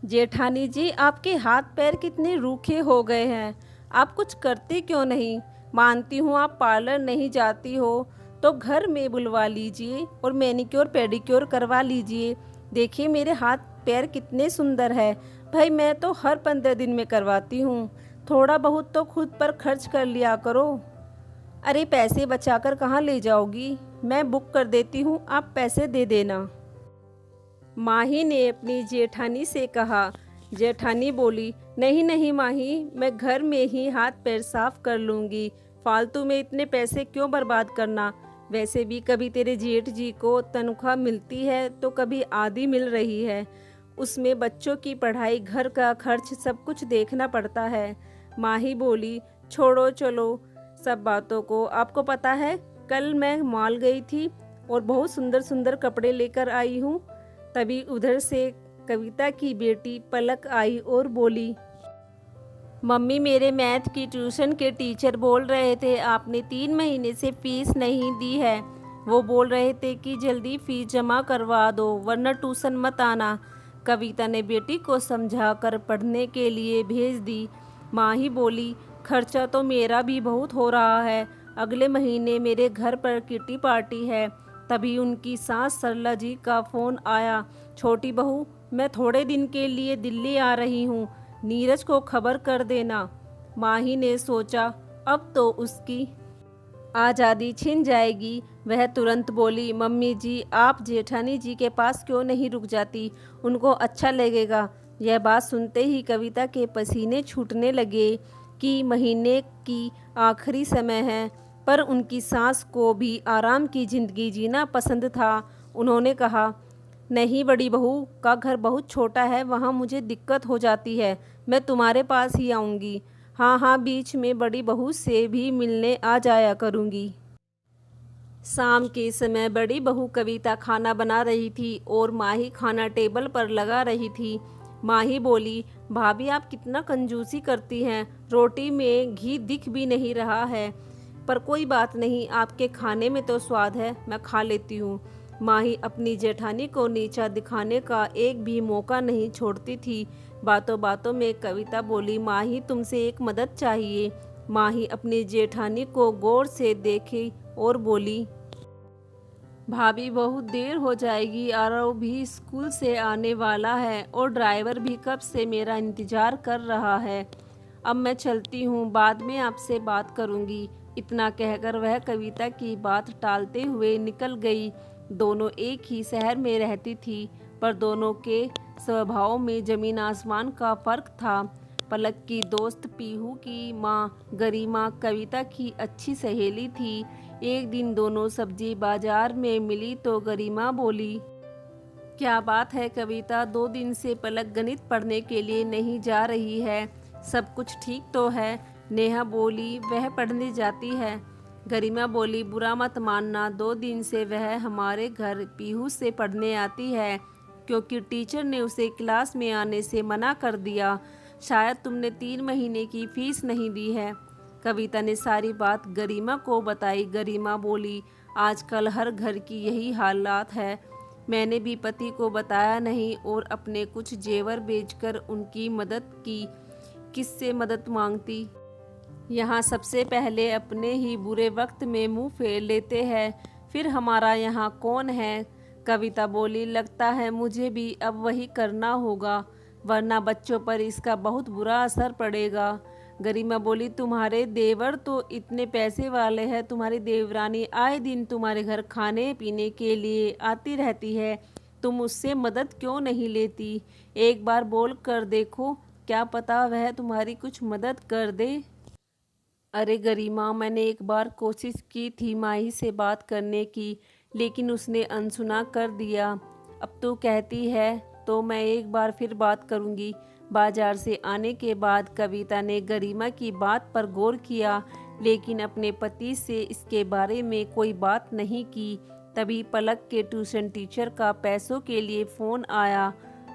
जेठानी जी, आपके हाथ पैर कितने रूखे हो गए हैं। आप कुछ करते क्यों नहीं? मानती हूँ आप पार्लर नहीं जाती हो, तो घर में बुलवा लीजिए और मैनिक्योर पेडिक्योर करवा लीजिए। देखिए मेरे हाथ पैर कितने सुंदर है। भाई मैं तो हर 15 दिन में करवाती हूँ। थोड़ा बहुत तो खुद पर खर्च कर लिया करो। अरे पैसे बचाकर कहाँ ले जाओगी? मैं बुक कर देती हूँ, आप पैसे दे देना। माही ने अपनी जेठानी से कहा। जेठानी बोली, नहीं नहीं माही, मैं घर में ही हाथ पैर साफ कर लूँगी। फालतू में इतने पैसे क्यों बर्बाद करना। वैसे भी कभी तेरे जेठ जी को तनख्वाह मिलती है तो कभी आधी मिल रही है। उसमें बच्चों की पढ़ाई, घर का खर्च सब कुछ देखना पड़ता है। माही बोली, छोड़ो चलो सब बातों को। आपको पता है कल मैं मॉल गई थी और बहुत सुंदर सुंदर कपड़े लेकर आई हूँ। तभी उधर से कविता की बेटी पलक आई और बोली, मम्मी मेरे मैथ की ट्यूशन के टीचर बोल रहे थे आपने 3 महीने से फीस नहीं दी है। वो बोल रहे थे कि जल्दी फीस जमा करवा दो वरना ट्यूशन मत आना। कविता ने बेटी को समझाकर पढ़ने के लिए भेज दी। माँ ही बोली, खर्चा तो मेरा भी बहुत हो रहा है। अगले महीने मेरे घर पर किटी पार्टी है। तभी उनकी सास सरला जी का फ़ोन आया, छोटी बहू मैं थोड़े दिन के लिए दिल्ली आ रही हूँ, नीरज को खबर कर देना। माही ने सोचा अब तो उसकी आज़ादी छिन जाएगी। वह तुरंत बोली, मम्मी जी आप जेठानी जी के पास क्यों नहीं रुक जाती, उनको अच्छा लगेगा। यह बात सुनते ही कविता के पसीने छूटने लगे कि महीने की आखिरी समय है, पर उनकी सास को भी आराम की ज़िंदगी जीना पसंद था। उन्होंने कहा, नहीं बड़ी बहू का घर बहुत छोटा है, वहाँ मुझे दिक्कत हो जाती है, मैं तुम्हारे पास ही आऊँगी। हाँ हाँ, बीच में बड़ी बहू से भी मिलने आ जाया करूँगी। शाम के समय बड़ी बहू कविता खाना बना रही थी और माही खाना टेबल पर लगा रही थी। माही बोली, भाभी आप कितना कंजूसी करती हैं, रोटी में घी दिख भी नहीं रहा है। पर कोई बात नहीं, आपके खाने में तो स्वाद है, मैं खा लेती हूँ। माही अपनी जेठानी को नीचा दिखाने का एक भी मौका नहीं छोड़ती थी। बातों बातों में कविता बोली, माही तुमसे एक मदद चाहिए। माही अपनी जेठानी को गौर से देखी और बोली, भाभी बहुत देर हो जाएगी, आरव भी स्कूल से आने वाला है और ड्राइवर भी कब से मेरा इंतज़ार कर रहा है। अब मैं चलती हूँ, बाद में आपसे बात करूँगी। इतना कहकर वह कविता की बात टालते हुए निकल गई। दोनों एक ही शहर में रहती थी, पर दोनों के स्वभाव में ज़मीन आसमान का फ़र्क था। पलक की दोस्त पीहू की माँ गरिमा कविता की अच्छी सहेली थी। एक दिन दोनों सब्जी बाजार में मिली तो गरिमा बोली, क्या बात है कविता, 2 दिन से पलक गणित पढ़ने के लिए नहीं जा रही है, सब कुछ ठीक तो है? नेहा बोली, वह पढ़ने जाती है। गरिमा बोली, बुरा मत मानना, 2 दिन से वह हमारे घर पीहू से पढ़ने आती है, क्योंकि टीचर ने उसे क्लास में आने से मना कर दिया। शायद तुमने 3 महीने की फीस नहीं दी है। कविता ने सारी बात गरिमा को बताई। गरिमा बोली, आजकल हर घर की यही हालात है। मैंने भी पति को बताया नहीं और अपने कुछ जेवर बेचकर उनकी मदद की। किससे मदद मांगती? यहाँ सबसे पहले अपने ही बुरे वक्त में मुंह फेर लेते हैं, फिर हमारा यहाँ कौन है? कविता बोली, लगता है मुझे भी अब वही करना होगा, वरना बच्चों पर इसका बहुत बुरा असर पड़ेगा। गरिमा बोली, तुम्हारे देवर तो इतने पैसे वाले हैं, तुम्हारी देवरानी आए दिन तुम्हारे घर खाने पीने के लिए आती रहती है, तुम उससे मदद क्यों नहीं लेती? एक बार बोल कर देखो, क्या पता वह तुम्हारी कुछ मदद कर दे। अरे गरिमा, मैंने एक बार कोशिश की थी माही से बात करने की, लेकिन उसने अनसुना कर दिया। अब तो कहती है तो मैं एक बार फिर बात करूंगी। बाजार से आने के बाद कविता ने गरिमा की बात पर गौर किया, लेकिन अपने पति से इसके बारे में कोई बात नहीं की। तभी पलक के ट्यूशन टीचर का पैसों के लिए फ़ोन आया।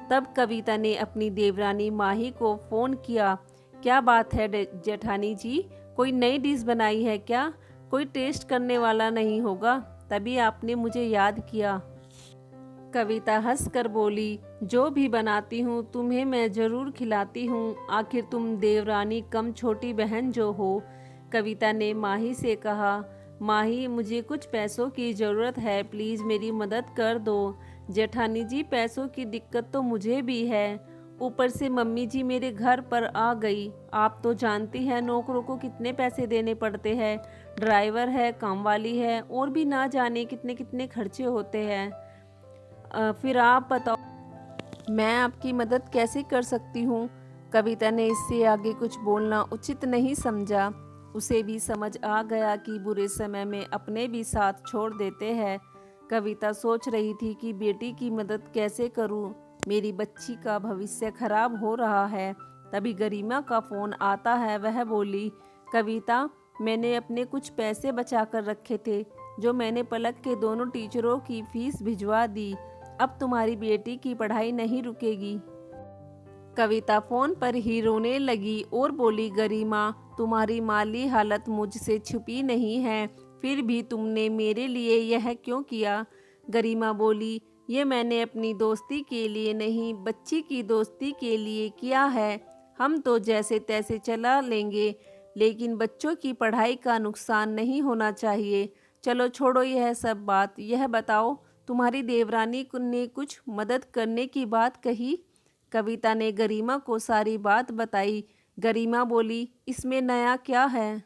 तब कविता ने अपनी देवरानी माही को फ़ोन किया। क्या बात है जेठानी जी, कोई नई डिश बनाई है क्या? कोई टेस्ट करने वाला नहीं होगा, तभी आपने मुझे याद किया। कविता हंसकर बोली, जो भी बनाती हूँ तुम्हें मैं ज़रूर खिलाती हूँ, आखिर तुम देवरानी कम छोटी बहन जो हो। कविता ने माही से कहा, माही मुझे कुछ पैसों की ज़रूरत है, प्लीज़ मेरी मदद कर दो। जेठानी जी पैसों की दिक्कत तो मुझे भी है, ऊपर से मम्मी जी मेरे घर पर आ गई। आप तो जानती हैं नौकरों को कितने पैसे देने पड़ते हैं, ड्राइवर है, कामवाली है, और भी ना जाने कितने कितने खर्चे होते हैं। फिर आप बताओ मैं आपकी मदद कैसे कर सकती हूँ। कविता ने इससे आगे कुछ बोलना उचित नहीं समझा। उसे भी समझ आ गया कि बुरे समय में अपने भी साथ छोड़ देते हैं। कविता सोच रही थी कि बेटी की मदद कैसे करूँ, मेरी बच्ची का भविष्य खराब हो रहा है। तभी गरिमा का फ़ोन आता है। वह बोली, कविता मैंने अपने कुछ पैसे बचा कर रखे थे, जो मैंने पलक के दोनों टीचरों की फीस भिजवा दी। अब तुम्हारी बेटी की पढ़ाई नहीं रुकेगी। कविता फोन पर ही रोने लगी और बोली, गरिमा तुम्हारी माली हालत मुझसे छुपी नहीं है, फिर भी तुमने मेरे लिए यह क्यों किया। गरिमा बोली, ये मैंने अपनी दोस्ती के लिए नहीं, बच्ची की दोस्ती के लिए किया है। हम तो जैसे तैसे चला लेंगे, लेकिन बच्चों की पढ़ाई का नुकसान नहीं होना चाहिए। चलो छोड़ो यह सब बात, यह बताओ तुम्हारी देवरानी ने कुछ मदद करने की बात कही। कविता ने गरिमा को सारी बात बताई। गरिमा बोली, इसमें नया क्या है।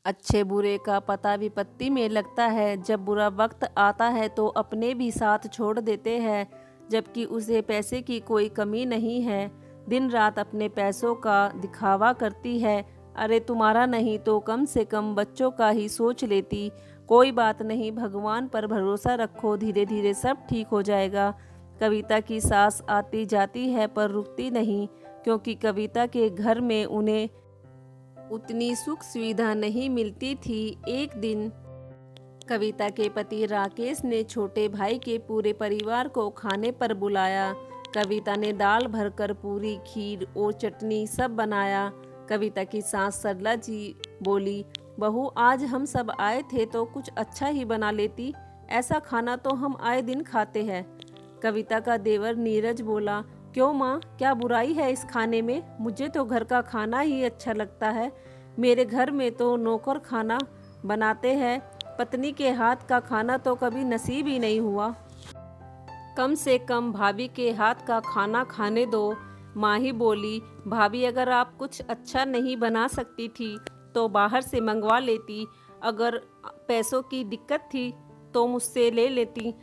अच्छे बुरे का पता विपत्ति में लगता है, जब बुरा वक्त आता है तो अपने भी साथ छोड़ देते हैं, जबकि उसे पैसे की कोई कमी नहीं है। दिन रात अपने पैसों का दिखावा करती है। अरे तुम्हारा नहीं तो कम से कम बच्चों का ही सोच लेती। कोई बात नहीं, भगवान पर भरोसा रखो, धीरे धीरे सब ठीक हो जाएगा। कविता की सांस आती जाती है पर रुकती नहीं, क्योंकि कविता के घर में उन्हें उतनी सुख सुविधा नहीं मिलती थी। एक दिन कविता के पति राकेश ने छोटे भाई के पूरे परिवार को खाने पर बुलाया। कविता ने दाल भरकर पूरी, खीर और चटनी सब बनाया। कविता की सास सरला जी बोली, बहू आज हम सब आए थे तो कुछ अच्छा ही बना लेती, ऐसा खाना तो हम आए दिन खाते हैं। कविता का देवर नीरज बोला, क्यों माँ, क्या बुराई है इस खाने में, मुझे तो घर का खाना ही अच्छा लगता है। मेरे घर में तो नौकर खाना बनाते हैं, पत्नी के हाथ का खाना तो कभी नसीब ही नहीं हुआ। कम से कम भाभी के हाथ का खाना खाने दो। माही बोली, भाभी अगर आप कुछ अच्छा नहीं बना सकती थी तो बाहर से मंगवा लेती, अगर पैसों की दिक्कत थी तो मुझसे ले लेती,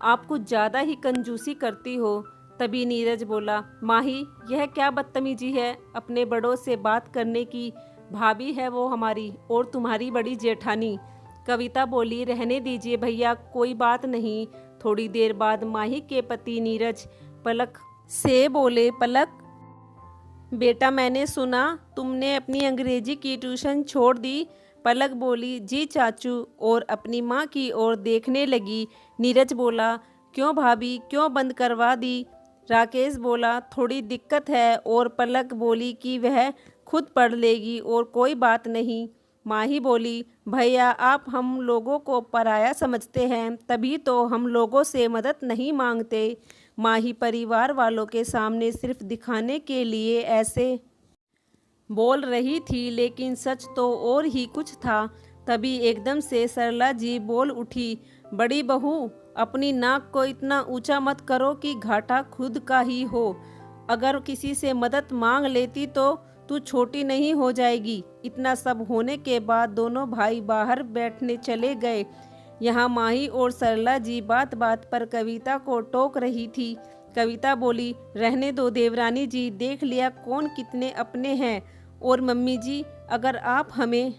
आप कुछ ज़्यादा ही कंजूसी करती हो। तभी नीरज बोला, माही यह क्या बदतमीजी है अपने बड़ों से बात करने की, भाभी है वो हमारी और तुम्हारी बड़ी जेठानी। कविता बोली, रहने दीजिए भैया, कोई बात नहीं। थोड़ी देर बाद माही के पति नीरज पलक से बोले, पलक बेटा मैंने सुना तुमने अपनी अंग्रेजी की ट्यूशन छोड़ दी। पलक बोली, जी चाचू, और अपनी माँ की ओर देखने लगी। नीरज बोला, क्यों भाभी, क्यों बंद करवा दी। राकेश बोला, थोड़ी दिक्कत है, और पलक बोली कि वह खुद पढ़ लेगी और कोई बात नहीं। माही बोली, भैया आप हम लोगों को पराया समझते हैं, तभी तो हम लोगों से मदद नहीं मांगते। माही परिवार वालों के सामने सिर्फ दिखाने के लिए ऐसे बोल रही थी, लेकिन सच तो और ही कुछ था। तभी एकदम से सरला जी बोल उठी, बड़ी बहू अपनी नाक को इतना ऊंचा मत करो कि घाटा खुद का ही हो। अगर किसी से मदद मांग लेती तो तू छोटी नहीं हो जाएगी। इतना सब होने के बाद दोनों भाई बाहर बैठने चले गए। यहाँ माही और सरला जी बात बात पर कविता को टोक रही थी। कविता बोली, रहने दो देवरानी जी, देख लिया कौन कितने अपने हैं। और मम्मी जी अगर आप हमें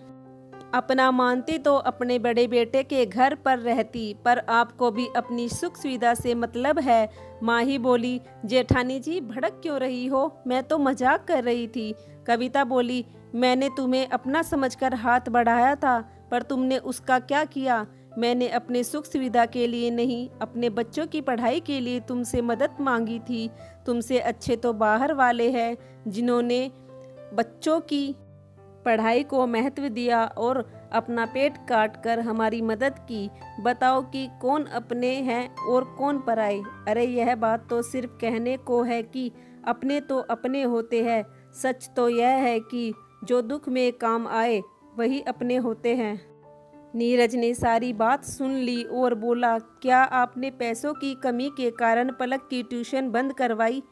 अपना मानती तो अपने बड़े बेटे के घर पर रहती, पर आपको भी अपनी सुख सुविधा से मतलब है। माही बोली, जेठानी जी भड़क क्यों रही हो, मैं तो मजाक कर रही थी। कविता बोली, मैंने तुम्हें अपना समझकर हाथ बढ़ाया था, पर तुमने उसका क्या किया। मैंने अपने सुख सुविधा के लिए नहीं, अपने बच्चों की पढ़ाई के लिए तुमसे मदद मांगी थी। तुमसे अच्छे तो बाहर वाले हैं, जिन्होंने बच्चों की पढ़ाई को महत्व दिया और अपना पेट काट कर हमारी मदद की। बताओ कि कौन अपने हैं और कौन पराए। अरे यह बात तो सिर्फ कहने को है कि अपने तो अपने होते हैं। सच तो यह है कि जो दुख में काम आए वही अपने होते हैं। नीरज ने सारी बात सुन ली और बोला, क्या आपने पैसों की कमी के कारण पलक की ट्यूशन बंद करवाई?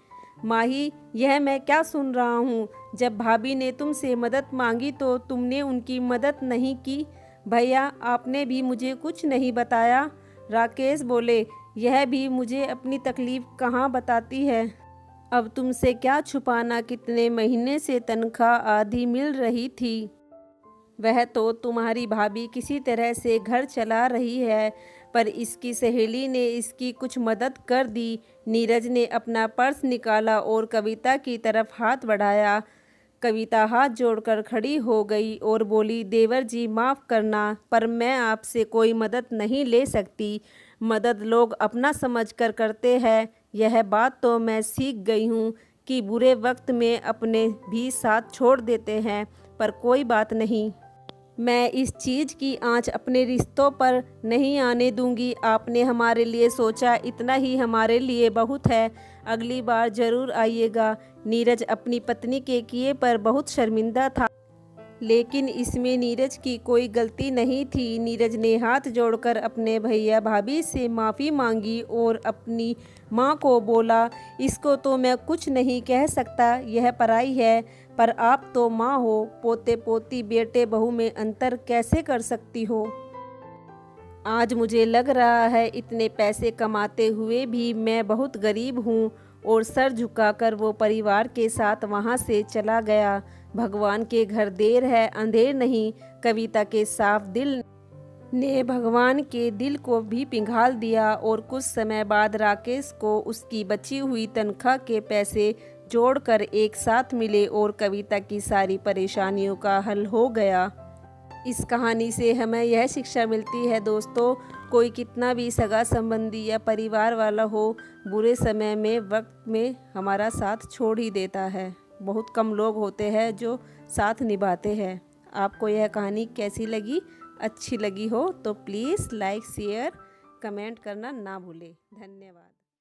माही, यह मैं क्या सुन रहा हूँ? जब भाभी ने तुमसे मदद मांगी तो तुमने उनकी मदद नहीं की। भैया, आपने भी मुझे कुछ नहीं बताया। राकेश बोले, यह भी मुझे अपनी तकलीफ कहाँ बताती है। अब तुमसे क्या छुपाना, कितने महीने से तनख्वाह आधी मिल रही थी। वह तो तुम्हारी भाभी किसी तरह से घर चला रही है, पर इसकी सहेली ने इसकी कुछ मदद कर दी। नीरज ने अपना पर्स निकाला और कविता की तरफ हाथ बढ़ाया। कविता हाथ जोड़कर खड़ी हो गई और बोली, देवर जी माफ़ करना, पर मैं आपसे कोई मदद नहीं ले सकती। मदद लोग अपना समझकर करते हैं। यह बात तो मैं सीख गई हूँ कि बुरे वक्त में अपने भी साथ छोड़ देते हैं, पर कोई बात नहीं। मैं इस चीज़ की आँच अपने रिश्तों पर नहीं आने दूंगी। आपने हमारे लिए सोचा, इतना ही हमारे लिए बहुत है। अगली बार ज़रूर आइएगा। नीरज अपनी पत्नी के किए पर बहुत शर्मिंदा था, लेकिन इसमें नीरज की कोई गलती नहीं थी। नीरज ने हाथ जोड़कर अपने भैया भाभी से माफ़ी मांगी और अपनी माँ को बोला, इसको तो मैं कुछ नहीं कह सकता, यह पराई है, पर आप तो माँ हो, पोते पोती बेटे बहू में अंतर कैसे कर सकती हो। आज मुझे लग रहा है इतने पैसे कमाते हुए भी मैं बहुत गरीब हूँ। और सर झुकाकर वो परिवार के साथ वहाँ से चला गया। भगवान के घर देर है अंधेर नहीं। कविता के साफ दिल ने भगवान के दिल को भी पिघाल दिया और कुछ समय बाद राकेश को उसकी बची हुई तनख्वाह के पैसे जोड़कर एक साथ मिले और कविता की सारी परेशानियों का हल हो गया। इस कहानी से हमें यह शिक्षा मिलती है दोस्तों, कोई कितना भी सगा संबंधी या परिवार वाला हो, बुरे समय में वक्त में हमारा साथ छोड़ ही देता है। बहुत कम लोग होते हैं जो साथ निभाते हैं। आपको यह कहानी कैसी लगी? अच्छी लगी हो तो प्लीज़ लाइक शेयर कमेंट करना ना भूलें। धन्यवाद।